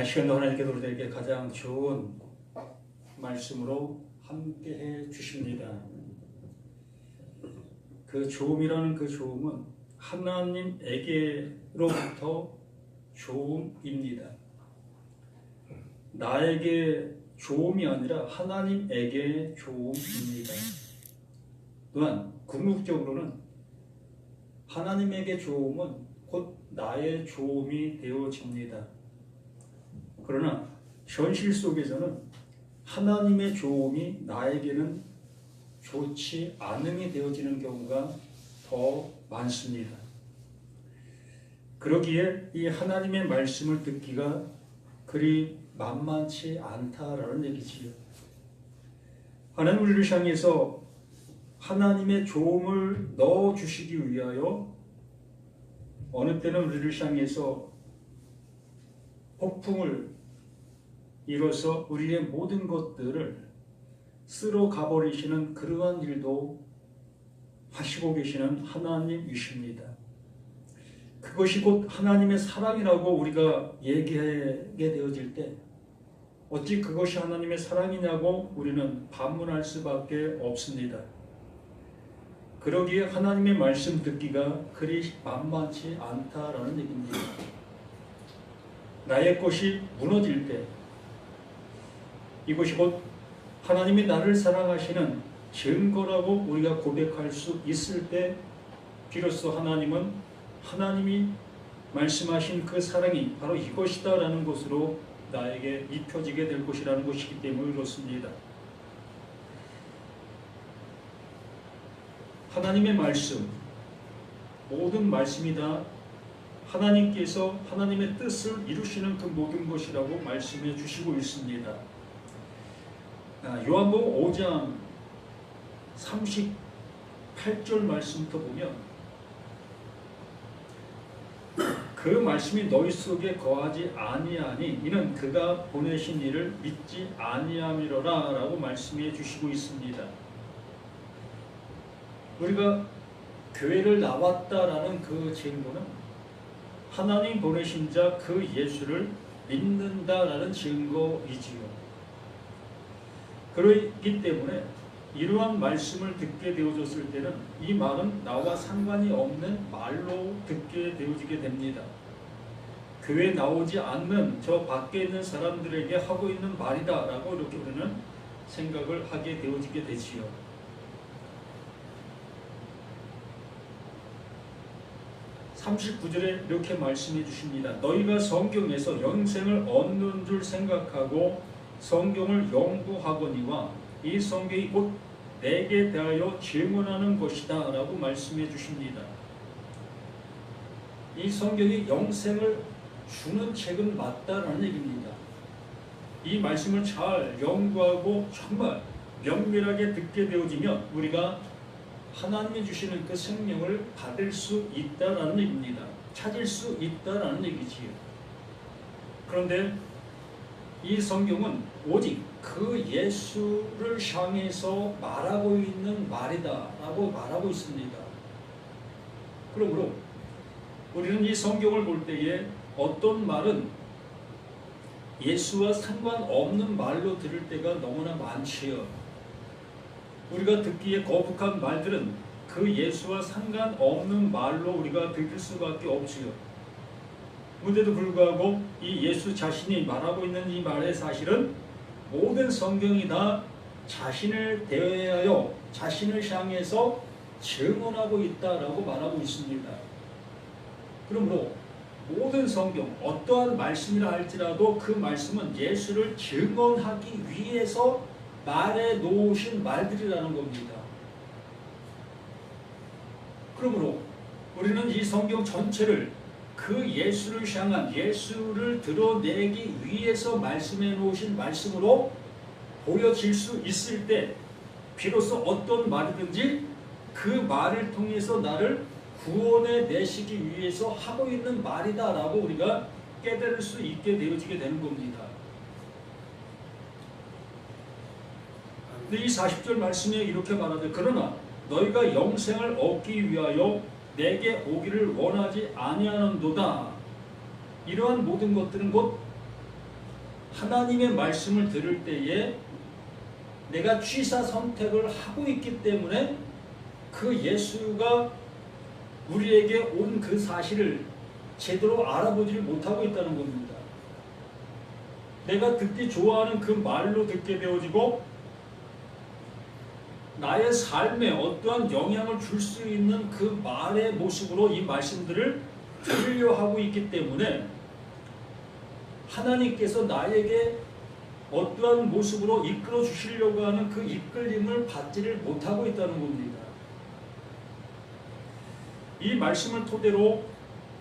시간도 하나님께서 우리들에게 가장 좋은 말씀으로 함께해 주십니다. 그 좋음이라는 그 좋음은 하나님에게로부터 좋음입니다. 나에게 좋음이 아니라 하나님에게 좋음입니다. 또한 궁극적으로는 하나님에게 좋음은 곧 나의 좋음이 되어집니다. 그러나 현실 속에서는 하나님의 좋음이 나에게는 좋지 않음이 되어지는 경우가 더 많습니다. 그러기에 이 하나님의 말씀을 듣기가 그리 만만치 않다라는 얘기지요. 하나님 우리를 향해서 하나님의 좋음을 넣어주시기 위하여 어느 때는 우리를 향해서 폭풍을 이뤄서 우리의 모든 것들을 쓸어 가버리시는 그러한 일도 하시고 계시는 하나님이십니다. 그것이 곧 하나님의 사랑이라고 우리가 얘기하게 되어질 때 어찌 그것이 하나님의 사랑이냐고 우리는 반문할 수밖에 없습니다. 그러기에 하나님의 말씀 듣기가 그리 만만치 않다라는 얘기입니다. 나의 것이 무너질 때 이것이 곧 하나님이 나를 사랑하시는 증거라고 우리가 고백할 수 있을 때 비로소 하나님은 하나님이 말씀하신 그 사랑이 바로 이것이다 라는 것으로 나에게 입혀지게 될 것이라는 것이기 때문에 그렇습니다. 하나님의 말씀, 모든 말씀이 다 하나님께서 하나님의 뜻을 이루시는 그 모든 것이라고 말씀해 주시고 있습니다. 요한복음 5장 38절 말씀부터 보면 그 말씀이 너희 속에 거하지 아니하니 이는 그가 보내신 이를 믿지 아니함이로라 라고 말씀해 주시고 있습니다. 우리가 교회를 나왔다라는 그 증거는 하나님 보내신 자 그 예수를 믿는다라는 증거이지요. 그렇기 때문에 이러한 말씀을 듣게 되어졌을 때는 이 말은 나와 상관이 없는 말로 듣게 되어지게 됩니다. 교회에 나오지 않는 저 밖에 있는 사람들에게 하고 있는 말이다 라고 이렇게 우리는 생각을 하게 되어지게 되지요. (39절에) 이렇게 말씀해 주십니다. 너희가 성경에서 영생을 얻는 줄 생각하고 성경을 연구하거니와 이 성경이 곧 내게 대하여 증언하는 것이다 라고 말씀해 주십니다. 이 성경이 영생을 주는 책은 맞다라는 얘기입니다. 이 말씀을 잘 연구하고 정말 면밀하게 듣게 되어지면 우리가 하나님이 주시는 그 생명을 받을 수 있다라는 얘기입니다. 찾을 수 있다라는 얘기지요. 그런데 이 성경은 오직 그 예수를 향해서 말하고 있는 말이다 라고 말하고 있습니다. 그러므로 우리는 이 성경을 볼 때에 어떤 말은 예수와 상관없는 말로 들을 때가 너무나 많지요. 우리가 듣기에 거북한 말들은 그 예수와 상관없는 말로 우리가 들을 수밖에 없지요. 그런데도 불구하고 이 예수 자신이 말하고 있는 이 말의 사실은 모든 성경이 다 자신을 대하여 자신을 향해서 증언하고 있다라고 말하고 있습니다. 그러므로 모든 성경 어떠한 말씀이라 할지라도 그 말씀은 예수를 증언하기 위해서 말해 놓으신 말들이라는 겁니다. 그러므로 우리는 이 성경 전체를 그 예수를 향한 예수를 드러내기 위해서 말씀해 놓으신 말씀으로 보여질 수 있을 때 비로소 어떤 말이든지 그 말을 통해서 나를 구원해 내시기 위해서 하고 있는 말이다 라고 우리가 깨달을 수 있게 되어지게 되는 겁니다. 근데 이 40절 말씀에 이렇게 말하되 그러나 너희가 영생을 얻기 위하여 내게 오기를 원하지 아니하는도다. 이러한 모든 것들은 곧 하나님의 말씀을 들을 때에 내가 취사 선택을 하고 있기 때문에 그 예수가 우리에게 온 그 사실을 제대로 알아보지를 못하고 있다는 겁니다. 내가 듣기 좋아하는 그 말로 듣게 되어지고 나의 삶에 어떠한 영향을 줄 수 있는 그 말의 모습으로 이 말씀들을 들으려 하고 있기 때문에 하나님께서 나에게 어떠한 모습으로 이끌어 주시려고 하는 그 이끌림을 받지를 못하고 있다는 겁니다. 이 말씀을 토대로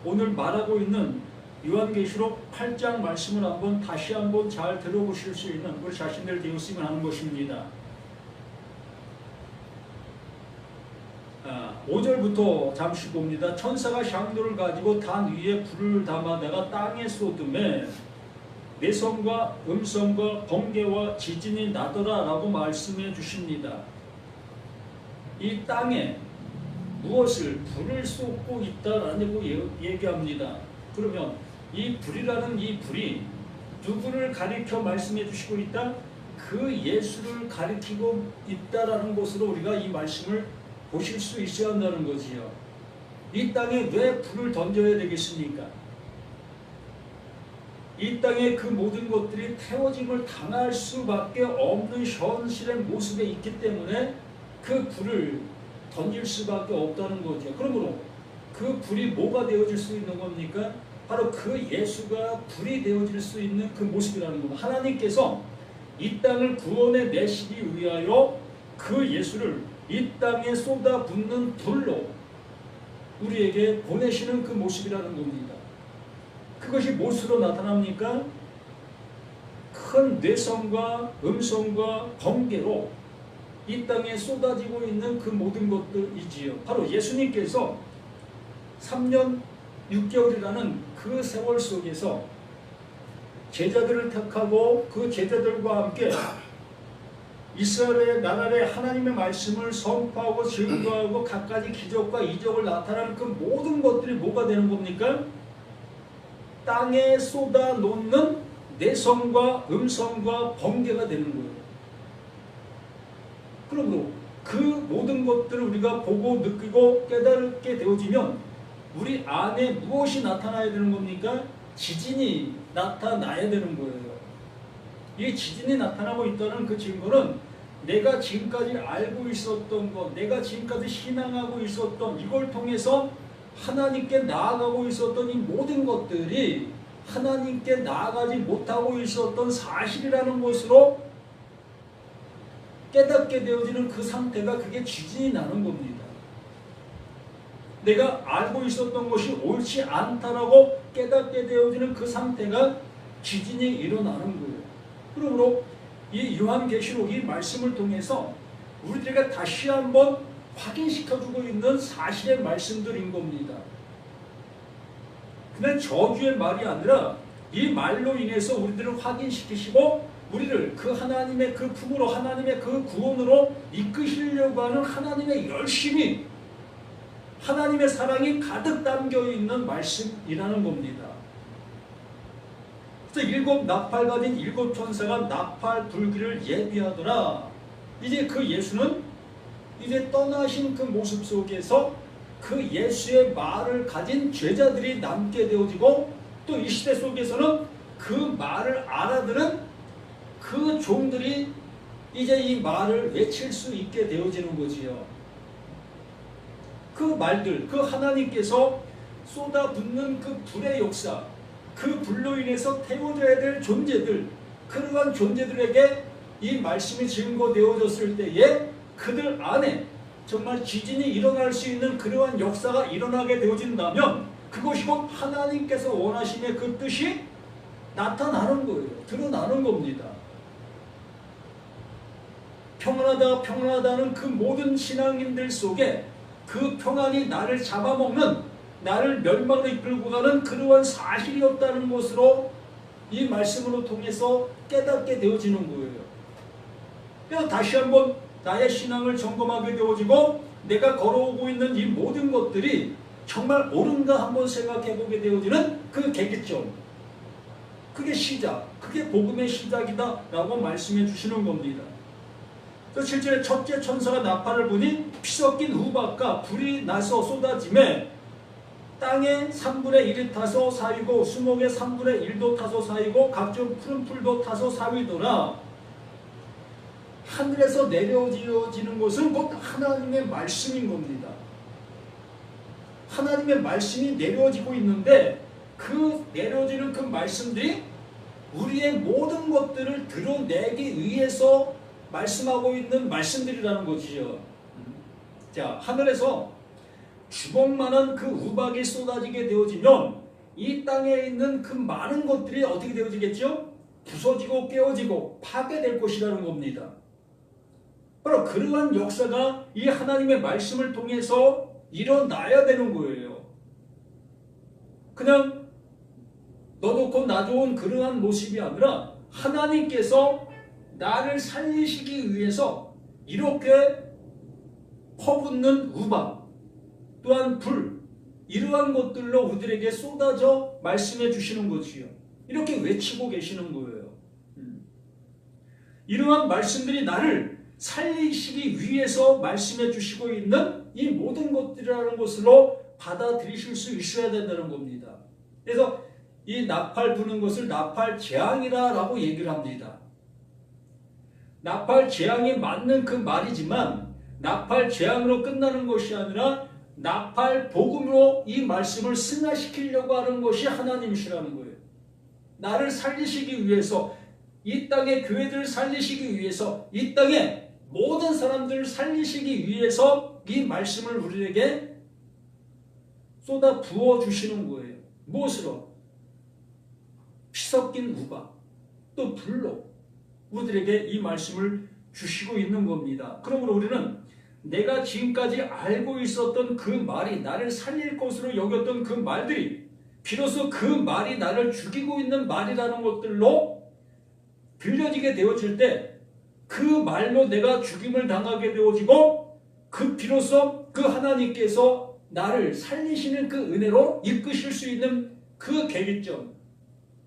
오늘 말하고 있는 요한계시록 8장 말씀을 다시 한번 잘 들어보실 수 있는 우리 자신들 되었으면 하는 것입니다. 5절부터 잠시 봅니다. 천사가 향도를 가지고 단 위에 불을 담아다가 땅에 쏟음에 내성과 음성과 번개와 지진이 나더라 라고 말씀해 주십니다. 이 땅에 무엇을 불을 쏟고 있다라고 얘기합니다. 그러면 이 불이라는 이 불이 누구를 가리켜 말씀해 주시고 있다? 그 예수를 가리키고 있다라는 것으로 우리가 이 말씀을 보실 수 있어야 한다는 거지요. 이 땅에 왜 불을 던져야 되겠습니까? 이 땅에 그 모든 것들이 태워짐을 당할 수밖에 없는 현실의 모습에 있기 때문에 그 불을 던질 수밖에 없다는 거죠. 그러므로 그 불이 뭐가 되어질 수 있는 겁니까? 바로 그 예수가 불이 되어질 수 있는 그 모습이라는 겁니다. 하나님께서 이 땅을 구원해 내시기 위하여 그 예수를 이 땅에 쏟아붓는 불로 우리에게 보내시는 그 모습이라는 겁니다. 그것이 무엇으로 나타납니까? 큰 뇌성과 음성과 번개로 이 땅에 쏟아지고 있는 그 모든 것들이지요. 바로 예수님께서 3년 6개월이라는 그 세월 속에서 제자들을 택하고 그 제자들과 함께 이스라엘의 나라의 하나님의 말씀을 선포하고 증거하고 갖가지 기적과 이적을 나타나는 그 모든 것들이 뭐가 되는 겁니까? 땅에 쏟아 놓는 내성과 음성과 번개가 되는 거예요. 그러므로 그 모든 것들을 우리가 보고 느끼고 깨닫게 되어지면 우리 안에 무엇이 나타나야 되는 겁니까? 지진이 나타나야 되는 거예요. 이 지진이 나타나고 있다는 그 증거는 내가 지금까지 알고 있었던 것, 내가 지금까지 신앙하고 있었던 이걸 통해서 하나님께 나아가고 있었던 이 모든 것들이 하나님께 나아가지 못하고 있었던 사실이라는 것으로 깨닫게 되어지는 그 상태가 그게 지진이 나는 겁니다. 내가 알고 있었던 것이 옳지 않다라고 깨닫게 되어지는 그 상태가 지진이 일어나는 거예요. 그러므로 이 요한계시록 이 말씀을 통해서 우리들에게 다시 한번 확인시켜주고 있는 사실의 말씀들인 겁니다. 그냥 저주의 말이 아니라 이 말로 인해서 우리들을 확인시키시고 우리를 그 하나님의 그 품으로 하나님의 그 구원으로 이끄시려고 하는 하나님의 열심이 하나님의 사랑이 가득 담겨있는 말씀이라는 겁니다. 그래서 7 나팔 가진 7 천사가 나팔 불기를 예비하더라. 이제 그 예수는 이제 떠나신 그 모습 속에서 그 예수의 말을 가진 제자들이 남게 되어지고 또 이 시대 속에서는 그 말을 알아들은 그 종들이 이제 이 말을 외칠 수 있게 되어지는 거지요. 그 말들, 그 하나님께서 쏟아붓는 그 불의 역사, 그 불로 인해서 태워져야 될 존재들, 그러한 존재들에게 이 말씀이 증거되어졌을 때에 그들 안에 정말 지진이 일어날 수 있는 그러한 역사가 일어나게 되어진다면 그것이 곧 하나님께서 원하시는 그 뜻이 나타나는 거예요. 드러나는 겁니다. 평안하다 평안하다는 그 모든 신앙인들 속에 그 평안이 나를 잡아먹는, 나를 멸망으로 이끌고 가는 그러한 사실이었다는 것으로 이 말씀으로 통해서 깨닫게 되어지는 거예요. 그래서 다시 한번 나의 신앙을 점검하게 되어지고 내가 걸어오고 있는 이 모든 것들이 정말 옳은가 한번 생각해 보게 되어지는 그 계기점. 그게 시작, 그게 복음의 시작이다 라고 말씀해 주시는 겁니다. 실제 첫째 천사가 나팔을 부니 피 섞인 우박과 불이 나서 쏟아짐에 땅의 3분의 1이 타서 사위고 수목의 3분의 1도 타서 사위고 각종 푸른 풀도 타서 사위더라. 하늘에서 내려지는 것은 곧 하나님의 말씀인 겁니다. 하나님의 말씀이 내려지고 있는데 그 내려지는 그 말씀들이 우리의 모든 것들을 드러내기 위해서 말씀하고 있는 말씀들이라는 것이죠. 자, 하늘에서 주먹만한 그 우박이 쏟아지게 되어지면 이 땅에 있는 그 많은 것들이 어떻게 되어지겠죠? 부서지고 깨어지고 파괴될 것이라는 겁니다. 바로 그러한 역사가 이 하나님의 말씀을 통해서 일어나야 되는 거예요. 그냥 너도 곧 나 좋은 그러한 모습이 아니라 하나님께서 나를 살리시기 위해서 이렇게 퍼붓는 우박 또한 불 이러한 것들로 우리에게 쏟아져 말씀해 주시는 거지요. 이렇게 외치고 계시는 거예요. 이러한 말씀들이 나를 살리시기 위해서 말씀해 주시고 있는 이 모든 것들이라는 것으로 받아들이실 수 있어야 된다는 겁니다. 그래서 이 나팔 부는 것을 나팔 재앙이라고 얘기를 합니다. 나팔 재앙이 맞는 그 말이지만 나팔 재앙으로 끝나는 것이 아니라 나팔 복음으로 이 말씀을 승화시키려고 하는 것이 하나님이시라는 거예요. 나를 살리시기 위해서, 이 땅의 교회들을 살리시기 위해서, 이 땅의 모든 사람들을 살리시기 위해서 이 말씀을 우리에게 쏟아 부어주시는 거예요. 무엇으로? 피 섞인 우박, 또 불로 우리에게 이 말씀을 주시고 있는 겁니다. 그러므로 우리는 내가 지금까지 알고 있었던 그 말이, 나를 살릴 것으로 여겼던 그 말들이 비로소 그 말이 나를 죽이고 있는 말이라는 것들로 들려지게 되어질 때 그 말로 내가 죽임을 당하게 되어지고 그 비로소 그 하나님께서 나를 살리시는 그 은혜로 이끄실 수 있는 그 계기점,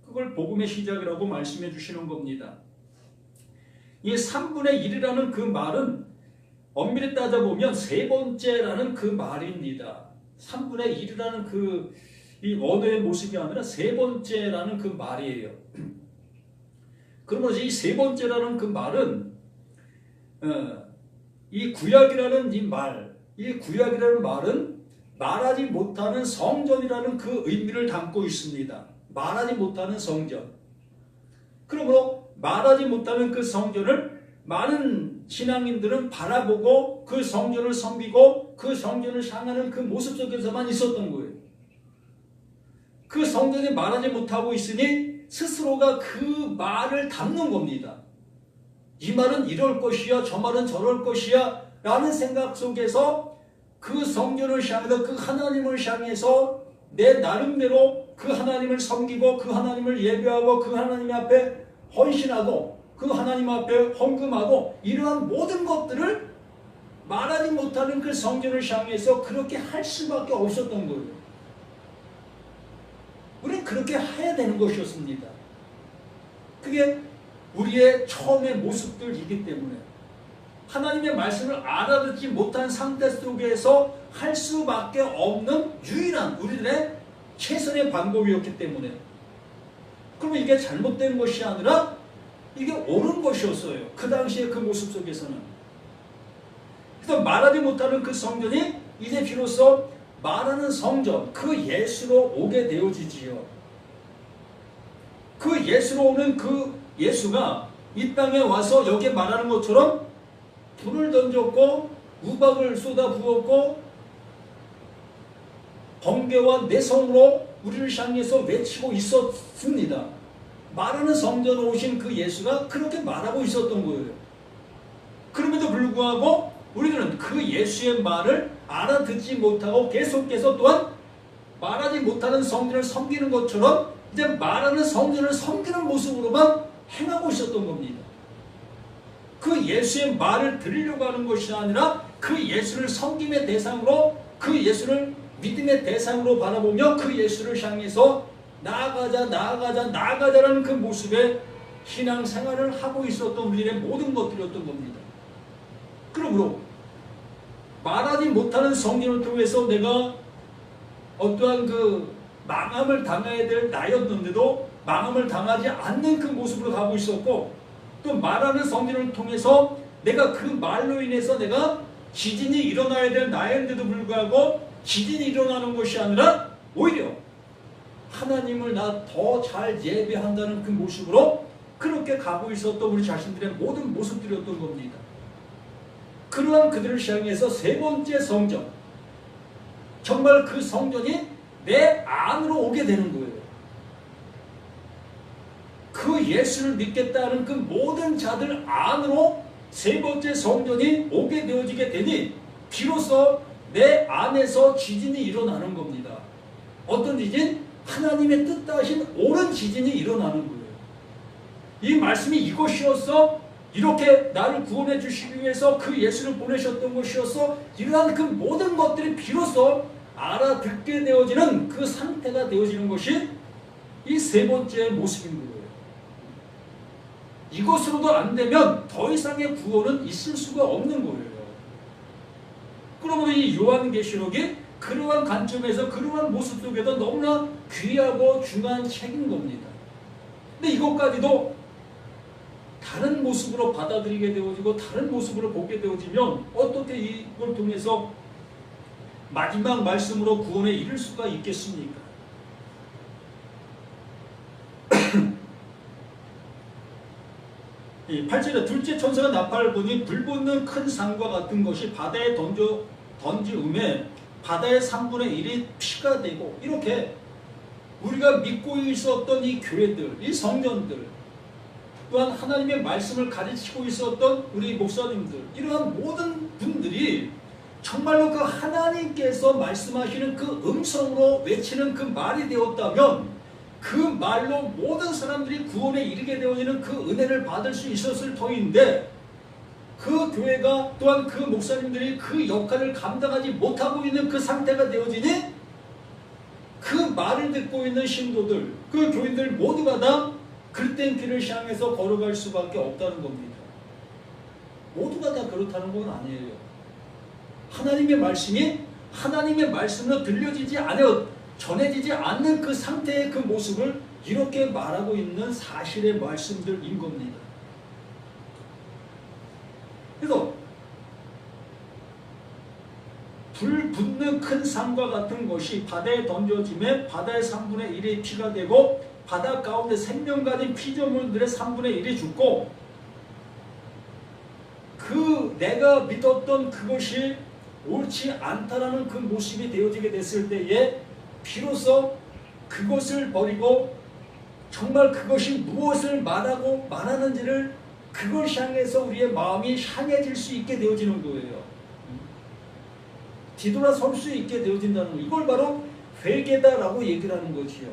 그걸 복음의 시작이라고 말씀해 주시는 겁니다. 이 3분의 1이라는 그 말은 엄밀히 따져보면 세 번째라는 그 말입니다. 3분의 1이라는 그 이 언어의 모습이 아니라 세 번째라는 그 말이에요. 그러면서 이 세 번째라는 그 말은 이 구약이라는 이 구약이라는 말은 말하지 못하는 성전이라는 그 의미를 담고 있습니다. 말하지 못하는 성전. 그러므로 말하지 못하는 그 성전을 많은 신앙인들은 바라보고 그 성전을 섬기고 그 성전을 향하는 그 모습 속에서만 있었던 거예요. 그 성전이 말하지 못하고 있으니 스스로가 그 말을 담는 겁니다. 이 말은 이럴 것이야, 저 말은 저럴 것이야 라는 생각 속에서 그 성전을 향해서, 그 하나님을 향해서 내 나름대로 그 하나님을 섬기고 그 하나님을 예배하고 그 하나님 앞에 헌신하고 그 하나님 앞에 헌금하고 이러한 모든 것들을 말하지 못하는 그 성전을 향해서 그렇게 할 수밖에 없었던 거예요. 우리는 그렇게 해야 되는 것이었습니다. 그게 우리의 처음의 모습들이기 때문에 하나님의 말씀을 알아듣지 못한 상태 속에서 할 수밖에 없는 유일한 우리들의 최선의 방법이었기 때문에, 그러면 이게 잘못된 것이 아니라 이게 옳은 것이었어요. 그 당시의 그 모습 속에서는. 그래서 말하지 못하는 그 성전이 이제 비로소 말하는 성전, 그 예수로 오게 되어지지요. 그 예수로 오는 그 예수가 이 땅에 와서 여기에 말하는 것처럼 불을 던졌고 우박을 쏟아 부었고 번개와 내성으로 우리를 향해서 외치고 있었습니다. 말하는 성전으로 오신 그 예수가 그렇게 말하고 있었던 거예요. 그럼에도 불구하고 우리들은 그 예수의 말을 알아듣지 못하고 계속해서 또한 말하지 못하는 성전을 섬기는 것처럼 이제 말하는 성전을 섬기는 모습으로만 행하고 있었던 겁니다. 그 예수의 말을 들으려고 하는 것이 아니라 그 예수를 섬김의 대상으로, 그 예수를 믿음의 대상으로 바라보며 그 예수를 향해서 나아가자라는 그 모습에 신앙생활을 하고 있었던 우리의 모든 것들이었던 겁니다. 그러므로 말하지 못하는 성령을 통해서 내가 어떠한 그 망함을 당해야 될 나였는데도 망함을 당하지 않는 그 모습으로 가고 있었고, 또 말하는 성령을 통해서 내가 그 말로 인해서 내가 지진이 일어나야 될 나였는데도 불구하고 지진이 일어나는 것이 아니라 오히려 하나님을 나 더 잘 예배한다는 그 모습으로 그렇게 가고 있었던 우리 자신들의 모든 모습들이었던 겁니다. 그러한 그들을 향해서 세 번째 성전, 정말 그 성전이 내 안으로 오게 되는 거예요. 그 예수를 믿겠다는 그 모든 자들 안으로 세 번째 성전이 오게 되어지게 되니 비로소 내 안에서 지진이 일어나는 겁니다. 어떤 지진? 하나님의 뜻하신 옳은 지진이 일어나는 거예요. 이 말씀이 이것이었어, 이렇게 나를 구원해 주시기 위해서 그 예수를 보내셨던 것이었어, 이러한 그 모든 것들이 비로소 알아듣게 되어지는 그 상태가 되어지는 것이 이 세 번째 모습인 거예요. 이것으로도 안 되면 더 이상의 구원은 있을 수가 없는 거예요. 그러므로 이 요한계시록이 그러한 관점에서 그러한 모습 속에도 너무나 귀하고 중요한 책인 겁니다. 근데 이것까지도 다른 모습으로 받아들이게 되어지고 다른 모습으로 보게 되어지면 어떻게 이걸 통해서 마지막 말씀으로 구원에 이를 수가 있겠습니까? 8절에 둘째 천사가 나팔을 보니 불붙는 큰 산과 같은 것이 바다에 던지음에 바다의 3분의 1이 피가 되고, 이렇게 우리가 믿고 있었던 이 교회들, 이 성전들, 또한 하나님의 말씀을 가르치고 있었던 우리 목사님들, 이러한 모든 분들이 정말로 그 하나님께서 말씀하시는 그 음성으로 외치는 그 말이 되었다면 그 말로 모든 사람들이 구원에 이르게 되어지는 그 은혜를 받을 수 있었을 터인데, 그 교회가 또한 그 목사님들이 그 역할을 감당하지 못하고 있는 그 상태가 되어지니 그 말을 듣고 있는 신도들, 그 교인들 모두가 다 그릇된 길을 향해서 걸어갈 수밖에 없다는 겁니다. 모두가 다 그렇다는 건 아니에요. 하나님의 말씀이 하나님의 말씀으로 들려지지 않아 전해지지 않는 그 상태의 그 모습을 이렇게 말하고 있는 사실의 말씀들인 겁니다. 그래서 불 붙는 큰 산과 같은 것이 바다에 던져짐에 바다의 3분의 1이 피가 되고 바다 가운데 생명 가진 피조물들의 3분의 1이 죽고, 그 내가 믿었던 그것이 옳지 않다라는 그 모습이 되어지게 됐을 때에 비로소 그것을 버리고 정말 그것이 무엇을 말하고 말하는지를 그걸 향해서 우리의 마음이 향해질 수 있게 되어지는 거예요. 뒤돌아설 수 있게 되어진다는 거, 이걸 바로 회개다라고 얘기를 하는 것이요.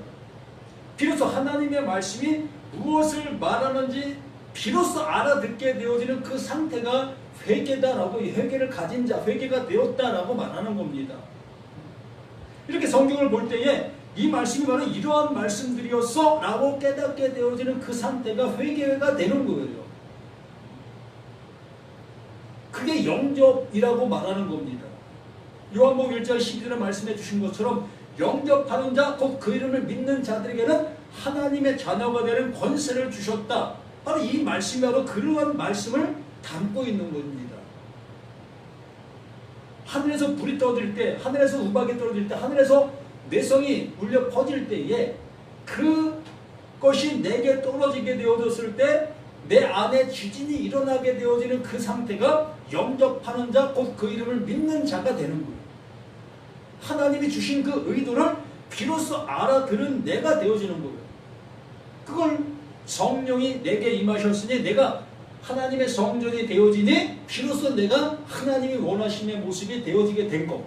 비로소 하나님의 말씀이 무엇을 말하는지 비로소 알아듣게 되어지는 그 상태가 회개다라고, 회개를 가진 자, 회개가 되었다라고 말하는 겁니다. 이렇게 성경을 볼 때에 이 말씀이 바로 이러한 말씀들이었어 라고 깨닫게 되어지는 그 상태가 회개가 되는 거예요. 그게 영접이라고 말하는 겁니다. 요한복음 1장 12절에 말씀해 주신 것처럼 영접하는 자, 곧 그 이름을 믿는 자들에게는 하나님의 자녀가 되는 권세를 주셨다. 바로 이 말씀이 바로 그러한 말씀을 담고 있는 겁니다. 하늘에서 불이 떠들 때, 하늘에서 우박이 떨어질 때, 하늘에서 뇌성이 울려 퍼질 때에 그것이 내게 떨어지게 되어졌을 때 내 안에 지진이 일어나게 되어지는 그 상태가 영접하는 자, 곧 그 이름을 믿는 자가 되는 거예요. 하나님이 주신 그 의도를 비로소 알아들은 내가 되어지는 거예요. 그걸 성령이 내게 임하셨으니 내가 하나님의 성전이 되어지니 비로소 내가 하나님이 원하시는 모습이 되어지게 된 것.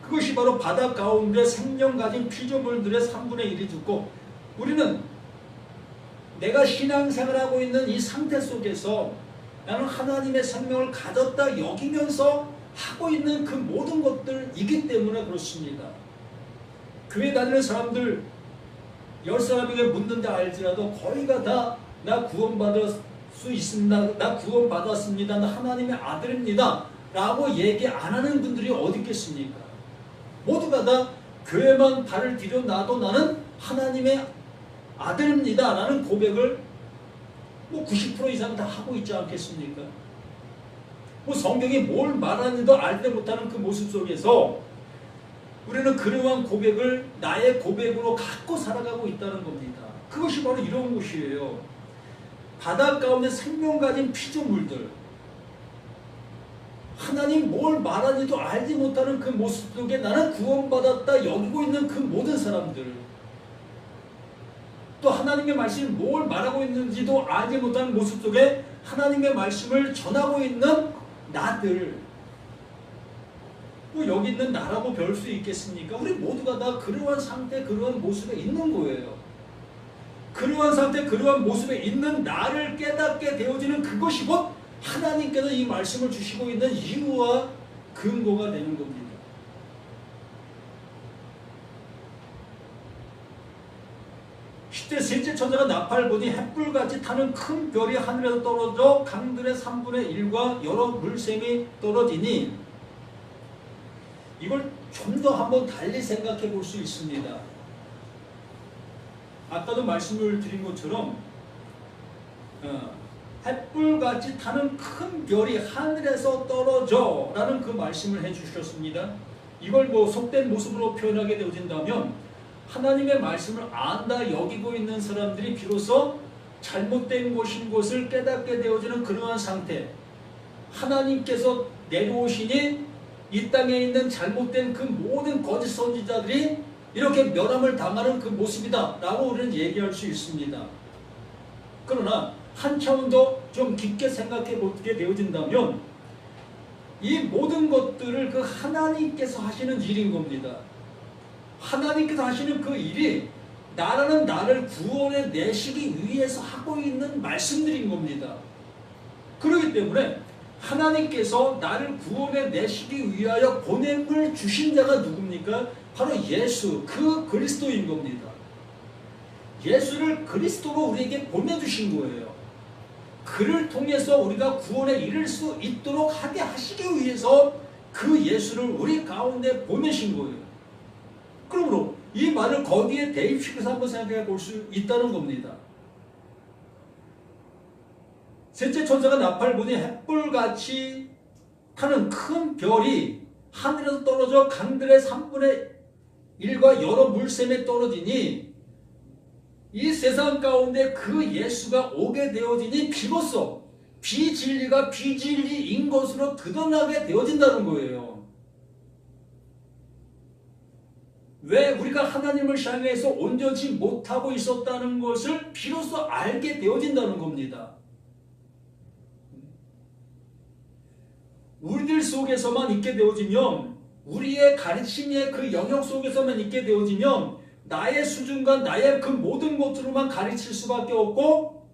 그것이 바로 바다 가운데 생명 가진 피조물들의 3분의 1이 죽고, 우리는 내가 신앙생활하고 있는 이 상태 속에서 나는 하나님의 생명을 가졌다 여기면서 하고 있는 그 모든 것들이기 때문에 그렇습니다. 교회 다니는 사람들 10사람에게 묻는다 할지라도 거의가 다 나 구원받을 수 있습니다. 나 구원받았습니다. 나 하나님의 아들입니다. 라고 얘기 안 하는 분들이 어디 있겠습니까? 모두가 다 교회만 발을 들여 놔도 나는 하나님의 아들입니다. 라는 고백을 90% 이상 다 하고 있지 않겠습니까? 성경이 뭘 말하는지도 알지 못하는 그 모습 속에서 우리는 그러한 고백을 나의 고백으로 갖고 살아가고 있다는 겁니다. 그것이 바로 이런 것이에요. 바다 가운데 생명 가진 피조물들, 하나님 뭘 말하는지도 알지 못하는 그 모습 속에 나는 구원받았다 여기고 있는 그 모든 사람들, 또 하나님의 말씀이 뭘 말하고 있는지도 알지 못하는 모습 속에 하나님의 말씀을 전하고 있는 나들, 여기 있는 나라고 배울 수 있겠습니까? 우리 모두가 다 그러한 상태, 그러한 모습에 있는 거예요. 그러한 상태, 그러한 모습에 있는 나를 깨닫게 되어지는 그것이 곧 하나님께서 이 말씀을 주시고 있는 이유와 근거가 되는 겁니다. 시대 셋째 천사가 나팔 보니 햇불같이 타는 큰 별이 하늘에서 떨어져 강들의 3분의 1과 여러 물샘이 떨어지니, 이걸 좀 더 한번 달리 생각해 볼 수 있습니다. 아까도 말씀을 드린 것처럼 햇불같이 타는 큰 별이 하늘에서 떨어져 라는 그 말씀을 해주셨습니다. 이걸 속된 모습으로 표현하게 되어진다면 하나님의 말씀을 안다 여기고 있는 사람들이 비로소 잘못된 것인 것을 깨닫게 되어지는 그러한 상태, 하나님께서 내려오시니 이 땅에 있는 잘못된 그 모든 거짓 선지자들이 이렇게 멸함을 당하는 그 모습이다 라고 우리는 얘기할 수 있습니다. 그러나 한 차원 더 좀 깊게 생각해 보게 되어진다면 이 모든 것들을 그 하나님께서 하시는 일인 겁니다. 하나님께서 하시는 그 일이 나라는 나를 구원해 내시기 위해서 하고 있는 말씀들인 겁니다. 그렇기 때문에 하나님께서 나를 구원해 내시기 위하여 보냄을 주신 자가 누굽니까? 바로 예수, 그 그리스도인 겁니다. 예수를 그리스도로 우리에게 보내주신 거예요. 그를 통해서 우리가 구원에 이를 수 있도록 하게 하시기 위해서 그 예수를 우리 가운데 보내신 거예요. 그러므로 이 말을 거기에 대입시켜서 한번 생각해 볼 수 있다는 겁니다. 셋째 천사가 나팔 보니 햇불같이 타는 큰 별이 하늘에서 떨어져 강들의 3분의 1과 여러 물샘에 떨어지니, 이 세상 가운데 그 예수가 오게 되어지니 비로소 비진리가 비진리인 것으로 드러나게 되어진다는 거예요. 왜 우리가 하나님을 향해서 온전치 못하고 있었다는 것을 비로소 알게 되어진다는 겁니다. 우리들 속에서만 있게 되어지면, 우리의 가르침의 그 영역 속에서만 있게 되어지면 나의 수준과 나의 그 모든 것으로만 가르칠 수밖에 없고,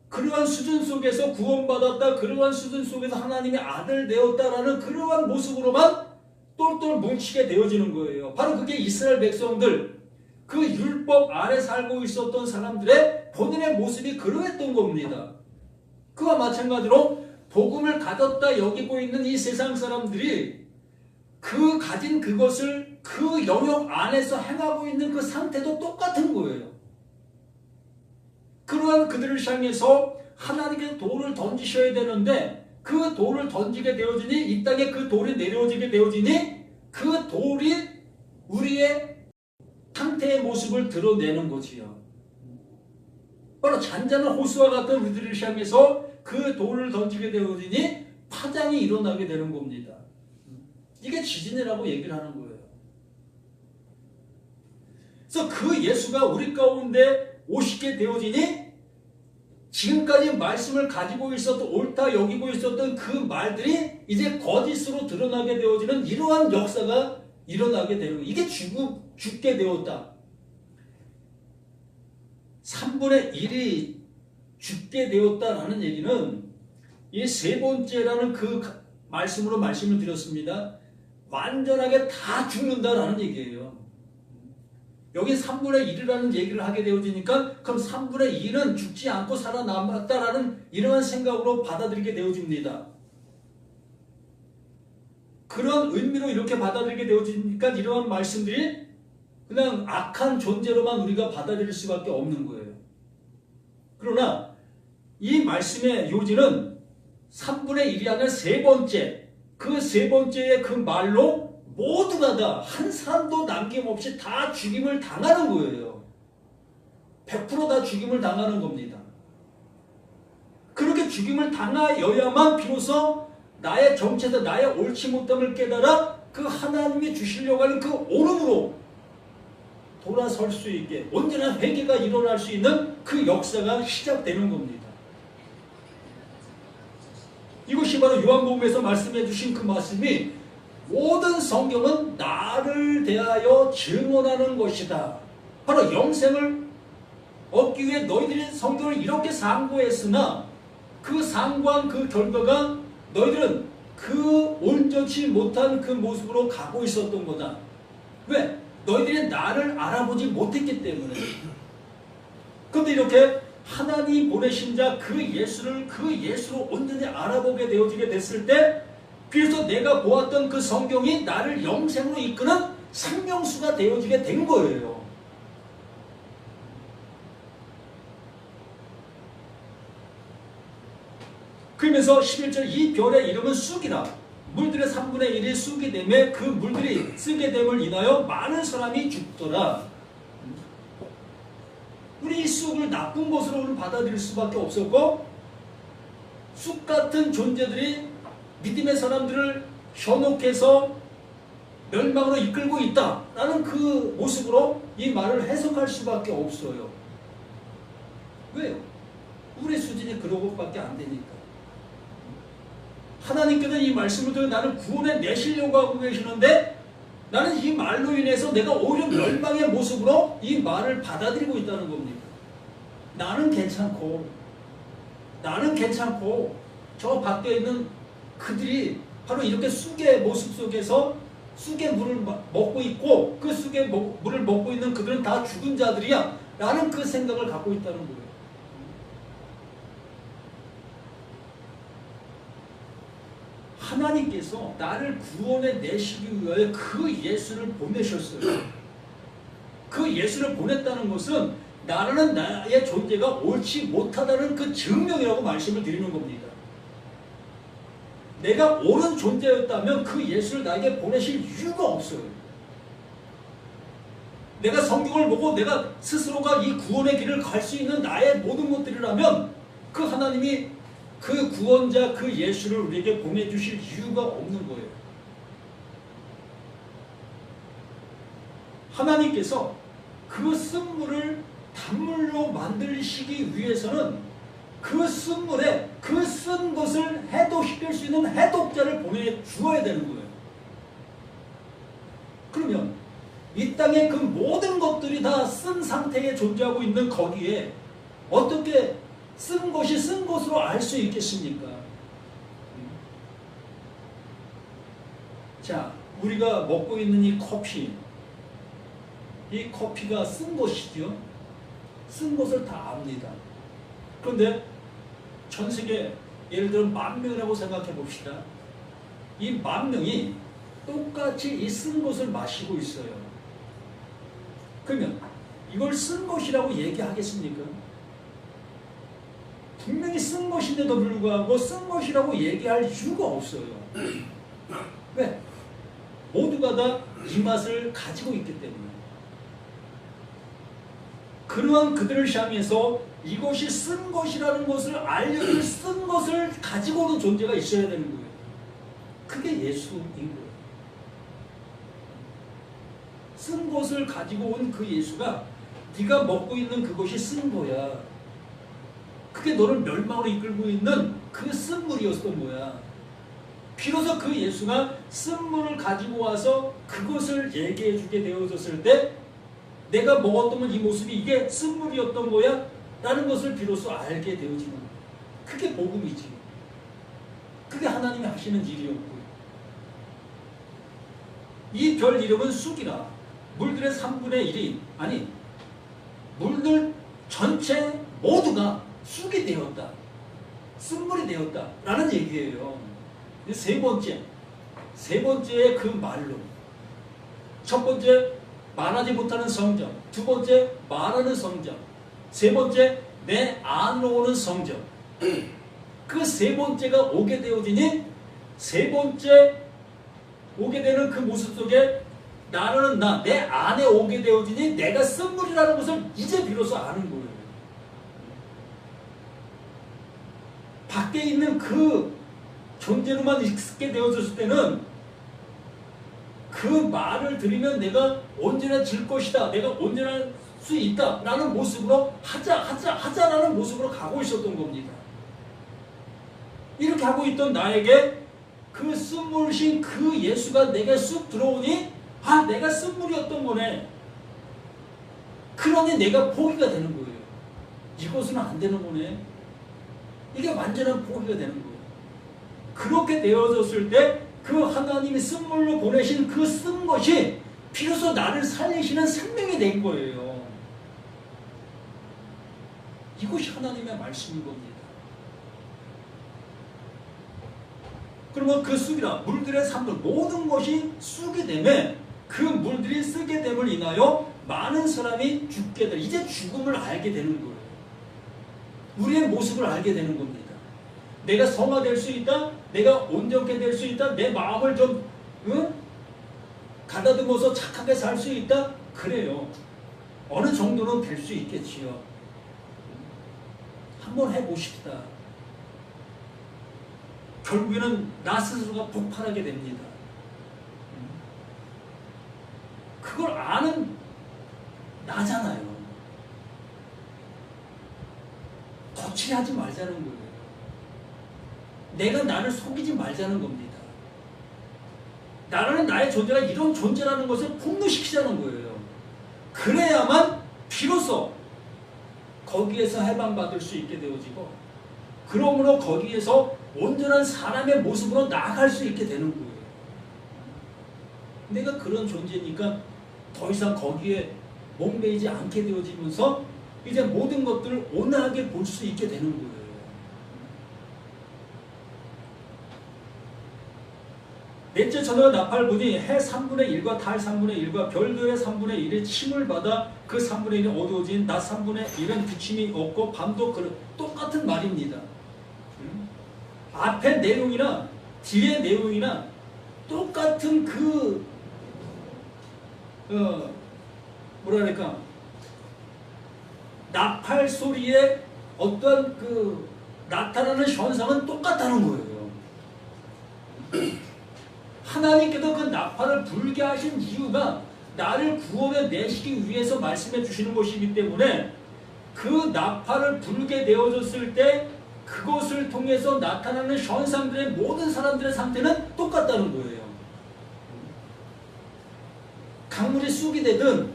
그러한 수준 속에서 구원받았다, 그러한 수준 속에서 하나님의 아들 되었다라는 그러한 모습으로만 똘똘 뭉치게 되어지는 거예요. 바로 그게 이스라엘 백성들, 그 율법 아래 살고 있었던 사람들의 본인의 모습이 그러했던 겁니다. 그와 마찬가지로 복음을 가졌다 여기고 있는 이 세상 사람들이 그 가진 그것을 그 영역 안에서 행하고 있는 그 상태도 똑같은 거예요. 그러한 그들을 향해서 하나님께서 돌을 던지셔야 되는데, 그 돌을 던지게 되어지니, 이 땅에 그 돌이 내려오게 되어지니, 그 돌이 우리의 상태의 모습을 드러내는 거지요. 바로 잔잔한 호수와 같은 우리들을 향해서 그 돌을 던지게 되어지니 파장이 일어나게 되는 겁니다. 이게 지진이라고 얘기를 하는 거예요. 그래서 그 예수가 우리 가운데 오시게 되어지니, 지금까지 말씀을 가지고 있었던, 옳다 여기고 있었던 그 말들이 이제 거짓으로 드러나게 되어지는 이러한 역사가 일어나게 되는 거예요. 이게 죽게 되었다. 3분의 1이 죽게 되었다라는 얘기는 이 세 번째라는 그 말씀으로 말씀을 드렸습니다. 완전하게 다 죽는다라는 얘기예요. 여기 3분의 1이라는 얘기를 하게 되어지니까 그럼 3분의 2는 죽지 않고 살아남았다라는 이러한 생각으로 받아들이게 되어집니다. 그런 의미로 이렇게 받아들이게 되어지니까 이러한 말씀들이 그냥 악한 존재로만 우리가 받아들일 수밖에 없는 거예요. 그러나 이 말씀의 요지는 3분의 1이 아니라 세 번째, 그 세 번째의 그 말로 모두가 다 한 사람도 남김없이 다 죽임을 당하는 거예요. 100% 다 죽임을 당하는 겁니다. 그렇게 죽임을 당하여야만 비로소 나의 정체다, 나의 옳지 못함을 깨달아 그 하나님이 주시려고 하는 그 옳음으로 돌아설 수 있게 온전한 회개가 일어날 수 있는 그 역사가 시작되는 겁니다. 이것이 바로 요한복음에서 말씀해 주신 그 말씀이 모든 성경은 나를 대하여 증언하는 것이다. 바로 영생을 얻기 위해 너희들이 성경을 이렇게 상고했으나 그 상고한 그 결과가 너희들은 그 온전치 못한 그 모습으로 가고 있었던 거다. 왜? 너희들이 나를 알아보지 못했기 때문에. 그런데 이렇게 하나님 보내신 자 그 예수로 온전히 알아보게 되어지게 됐을 때 비로소 내가 보았던 그 성경이 나를 영생으로 이끄는 생명수가 되어지게 된 거예요. 그러면서 11절 이 별의 이름은 쑥이라. 물들의 3분의 1이 쑥이 되매 그 물들이 쓰게 됨을 인하여 많은 사람이 죽더라. 우리 이 쑥을 나쁜 것으로 받아들일 수밖에 없었고 쑥 같은 존재들이 믿음의 사람들을 현혹해서 멸망으로 이끌고 있다라는 그 모습으로 이 말을 해석할 수밖에 없어요. 왜요? 우리 수준이 그런 것밖에 안 되니까. 하나님께서 이 말씀을 통해 나를 구원해 내시려고 하고 계시는데 나는 이 말로 인해서 내가 오히려 멸망의 모습으로 이 말을 받아들이고 있다는 겁니다. 나는 괜찮고 저 밖에 있는 그들이 바로 이렇게 쑥의 모습 속에서 쑥의 물을 먹고 있고 그 쑥의 물을 먹고 있는 그들은 다 죽은 자들이야 라는 그 생각을 갖고 있다는 거예요. 하나님께서 나를 구원해 내시기 위하여 그 예수를 보내셨어요. 그 예수를 보냈다는 것은 나라는 나의 존재가 옳지 못하다는 그 증명이라고 말씀을 드리는 겁니다. 내가 옳은 존재였다면 그 예수를 나에게 보내실 이유가 없어요. 내가 성경을 보고 내가 스스로가 이 구원의 길을 갈 수 있는 나의 모든 것들이라면 그 하나님이 그 구원자 그 예수를 우리에게 보내주실 이유가 없는 거예요. 하나님께서 그 쓴물을 단물로 만들시기 위해서는 그 쓴물에 그 쓴 것을 해독시킬 수 있는 해독자를 보내주어야 되는 거예요. 그러면 이 땅의 그 모든 것들이 다 쓴 상태에 존재하고 있는 거기에 어떻게 쓴 것이 쓴 것으로 알 수 있겠습니까? 자, 우리가 먹고 있는 이 커피가 쓴 것이죠. 쓴 것을 다 압니다. 그런데 전 세계 예를 들어 10,000명이라고 생각해 봅시다. 이 10,000명이 똑같이 이 쓴 것을 마시고 있어요. 그러면 이걸 쓴 것이라고 얘기하겠습니까? 분명히 쓴 것인데도 불구하고 쓴 것이라고 얘기할 이유가 없어요. 왜? 모두가 다 이 맛을 가지고 있기 때문에. 그러한 그들을 향해서 이것이 쓴 것이라는 것을 알려줄 쓴 것을 가지고 오는 존재가 있어야 되는 거예요. 그게 예수인 거예요. 쓴 것을 가지고 온 그 예수가 네가 먹고 있는 그것이 쓴 거야. 그게 너를 멸망으로 이끌고 있는 그 쓴물이었던 거야. 비로소 그 예수가 쓴물을 가지고 와서 그것을 얘기해 주게 되어졌을 때 내가 먹었던 이 모습이 이게 쓴물이었던 거야 라는 것을 비로소 알게 되어지는 거야. 그게 복음이지. 그게 하나님이 하시는 일이었고 이 별 이름은 쑥이라. 물들의 3분의 1이 아니 물들 전체 모두가 쑥이 되었다. 쓴물이 되었다. 라는 얘기예요. 세 번째의 그 말로 첫 번째 말하지 못하는 성령, 두 번째 말하는 성령, 세 번째 내 안으로 오는 성령. 그 세 번째가 오게 되어지니 세 번째 오게 되는 그 모습 속에 나라는 내 안에 오게 되어지니 내가 쓴물이라는 것을 이제 비로소 아는 거예요. 밖에 있는 그 존재로만 있게 되어졌을 때는 그 말을 들으면 내가 언제나 질 것이다. 내가 언제나 할 수 있다. 라는 모습으로 하자라는 모습으로 가고 있었던 겁니다. 이렇게 하고 있던 나에게 그 쓴물이신 그 예수가 내게 쑥 들어오니 내가 쓴물이었던 거네. 그러니 내가 포기가 되는 거예요. 이것은 안 되는 거네. 이게 완전한 포기가 되는 거예요. 그렇게 되어졌을 때 그 하나님이 쓴물로 보내신 그 쓴 것이 비로소 나를 살리시는 생명이 된 거예요. 이것이 하나님의 말씀인 겁니다. 그러면 그 쑥이라 물들의 산물 모든 것이 쑥이 되면 그 물들이 쓰게 됨을 인하여 많은 사람이 죽게 돼. 이제 죽음을 알게 되는 거예요. 우리의 모습을 알게 되는 겁니다. 내가 성화될 수 있다. 내가 온전케 될 수 있다. 내 마음을 좀 가다듬어서 착하게 살 수 있다. 그래요. 어느 정도는 될 수 있겠지요. 한번 해보십시다. 결국에는 나 스스로가 폭발하게 됩니다. 그걸 아는 나잖아요. 거칠게 하지 말자는 거예요. 내가 나를 속이지 말자는 겁니다. 나라는 나의 존재가 이런 존재라는 것을 폭로시키자는 거예요. 그래야만 비로소 거기에서 해방받을 수 있게 되어지고 그러므로 거기에서 온전한 사람의 모습으로 나아갈 수 있게 되는 거예요. 내가 그런 존재니까 더 이상 거기에 목매이지 않게 되어지면서 이제 모든 것들을 온화하게 볼 수 있게 되는 거예요. 넷째 천하가 나팔분이 해 3분의 1과 달 3분의 1과 별들의 3분의 1의 침을 받아 그 3분의 1이 어두워진 낮 3분의 1은 비침이 없고 밤도 똑같은 말입니다. 앞의 내용이나 뒤의 내용이나 똑같은 뭐랄까 나팔 소리에 어떤 나타나는 현상은 똑같다는 거예요. 하나님께서 그 나팔을 불게 하신 이유가 나를 구원에 내시기 위해서 말씀해 주시는 것이기 때문에 그 나팔을 불게 되어졌을 때 그것을 통해서 나타나는 현상들의 모든 사람들의 상태는 똑같다는 거예요. 강물이 쑥이 되든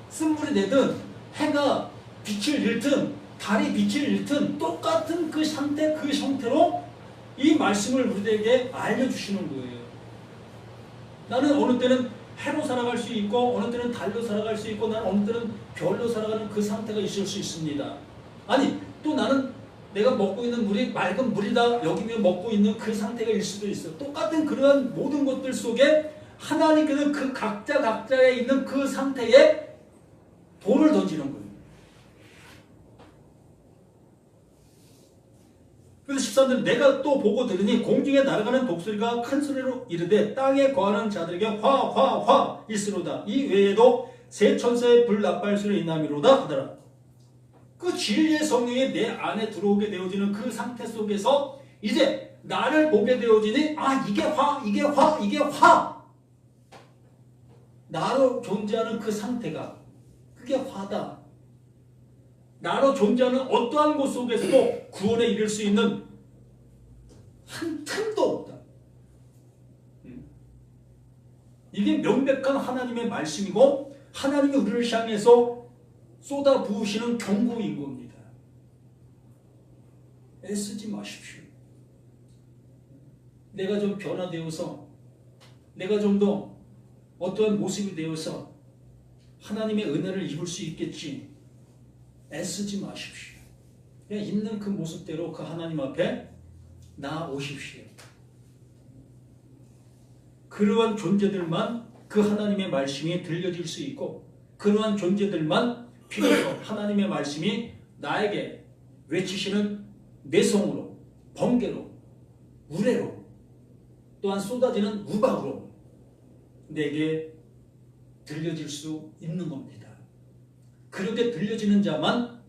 쓴물이 되든 해가 빛을 잃든 달이 빛을 잃든 똑같은 그 상태 그 형태로 이 말씀을 우리에게 알려주시는 거예요. 나는 어느 때는 해로 살아갈 수 있고 어느 때는 달로 살아갈 수 있고 나는 어느 때는 별로 살아가는 그 상태가 있을 수 있습니다. 아니 또 나는 내가 먹고 있는 물이 맑은 물이다 여기며 먹고 있는 그 상태가 일 수도 있어. 똑같은 그러한 모든 것들 속에 하나님께서 그 각자에 있는 그 상태에 돌을 던지는 거예요. 그래서 13절 내가 또 보고 들으니 공중에 날아가는 독수리가 큰 소리로 이르되 땅에 거하는 자들에게 화화화 있으로다. 이 외에도 세 천사의 불나팔소리 있나미로다 하더라. 그 진리의 성령이 내 안에 들어오게 되어지는 그 상태 속에서 이제 나를 보게 되어지니 이게 화 이게 화 이게 화 나로 존재하는 그 상태가 그게 화다. 나로 존재하는 어떠한 곳 속에서도 구원에 이를 수 있는 한 틈도 없다. 이게 명백한 하나님의 말씀이고 하나님이 우리를 향해서 쏟아 부으시는 경고인 겁니다. 애쓰지 마십시오. 내가 좀 변화되어서 내가 좀 더 어떠한 모습이 되어서 하나님의 은혜를 입을 수 있겠지. 애쓰지 마십시오. 그냥 있는 그 모습대로 그 하나님 앞에 나아오십시오. 그러한 존재들만 그 하나님의 말씀이 들려질 수 있고, 그러한 존재들만 비로소 하나님의 말씀이 나에게 외치시는 내성으로, 번개로, 우레로, 또한 쏟아지는 우박으로 내게 들려질 수 있는 겁니다. 그렇게 들려지는 자만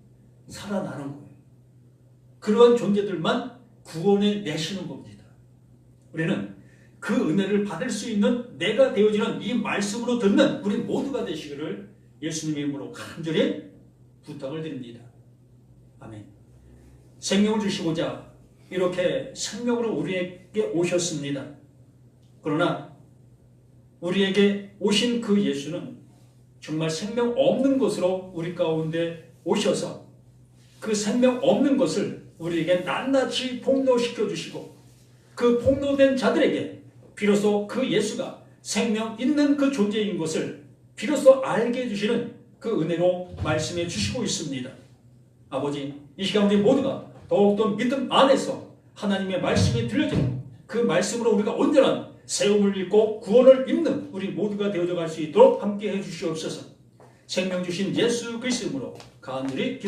살아나는 거예요. 그러한 존재들만 구원해 내시는 겁니다. 우리는 그 은혜를 받을 수 있는 내가 되어지는 이 말씀으로 듣는 우리 모두가 되시기를 예수님의 이름으로 간절히 부탁을 드립니다. 아멘. 생명을 주시고자 이렇게 생명으로 우리에게 오셨습니다. 그러나 우리에게 오신 그 예수는 정말 생명 없는 것으로 우리 가운데 오셔서 그 생명 없는 것을 우리에게 낱낱이 폭로시켜 주시고, 그 폭로된 자들에게 비로소 그 예수가 생명 있는 그 존재인 것을 비로소 알게 해주시는 그 은혜로 말씀해 주시고 있습니다. 아버지, 이 시간 우리 모두가 더욱더 믿음 안에서 하나님의 말씀이 들려지는 그 말씀으로 우리가 온전한 세움을 입고 구원을 입는 우리 모두가 되어져 갈 수 있도록 함께 해 주시옵소서. 생명 주신 예수 그리스도 이름으로 간절히